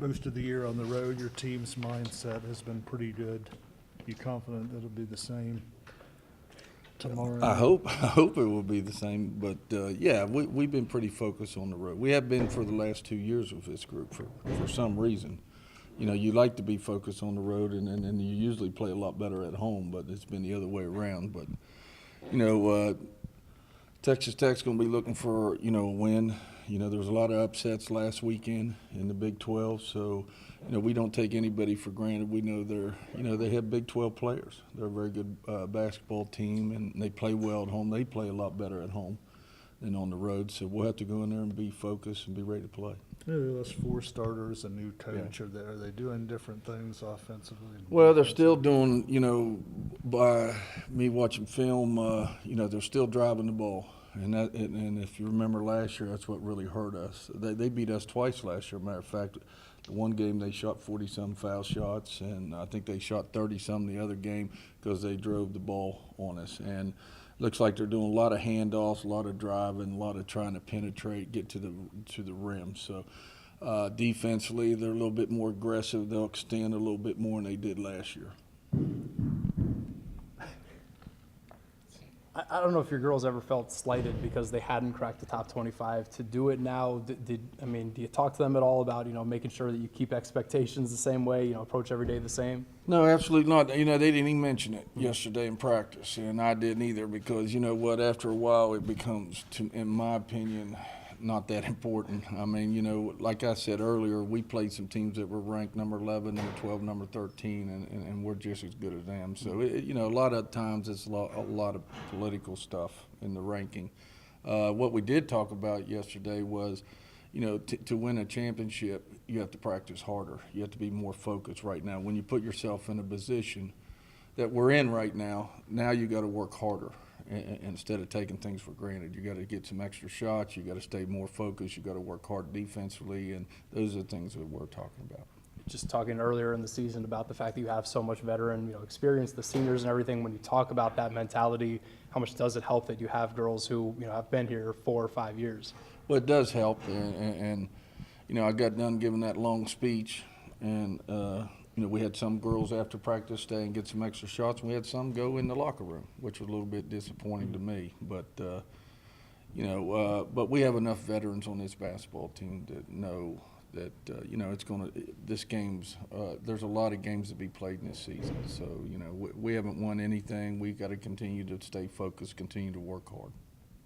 most of the year on the road. Your team's mindset has been pretty good. You confident that it'll be the same tomorrow? I hope it will be the same. But yeah, we've been pretty focused on the road. We have been for the last 2 years with this group for some reason. You know, you like to be focused on the road, and you usually play a lot better at home. But it's been the other way around. But you know, Texas Tech's going to be looking for a win. You know, there was a lot of upsets last weekend in the Big 12, so we don't take anybody for granted. We know they have Big 12 players. They're a very good basketball team, and they play well at home. They play a lot better at home than on the road, so we'll have to go in there and be focused and be ready to play. Those 4 starters, a new coach, yeah. Are they doing different things offensively? Well, they're still doing, by me watching film, they're still driving the ball. And if you remember last year, that's what really hurt us. They beat us twice last year. Matter of fact, the one game they shot 40-some foul shots, and I think they shot 30-some the other game because they drove the ball on us. And looks like they're doing a lot of handoffs, a lot of driving, a lot of trying to penetrate, get to the rim. So defensively, they're a little bit more aggressive. They'll extend a little bit more than they did last year. I don't know if your girls ever felt slighted because they hadn't cracked the top 25. To do it now, do you talk to them at all about making sure that you keep expectations the same way, approach every day the same? No, absolutely not. They didn't even mention it yesterday in practice, and I didn't either because after a while it becomes, in my opinion, not that important. I mean, like I said earlier, we played some teams that were ranked number 11, number 12, number 13, and we're just as good as them. So, a lot of times it's a lot of political stuff in the ranking. What we did talk about yesterday was, to win a championship, you have to practice harder. You have to be more focused right now. When you put yourself in a position that we're in right now you got to work harder. Instead of taking things for granted, you got to get some extra shots. You got to stay more focused. You got to work hard defensively, and those are the things that we're talking about. Just talking earlier in the season about the fact that you have so much veteran, experience, the seniors and everything. When you talk about that mentality, how much does it help that you have girls who have been here 4 or 5 years? Well, it does help, and I got done giving that long speech, and we had some girls after practice stay and get some extra shots, and we had some go in the locker room, which was a little bit disappointing to me. But, but we have enough veterans on this basketball team that know that, there's a lot of games to be played in this season. So, we haven't won anything. We got to continue to stay focused, continue to work hard.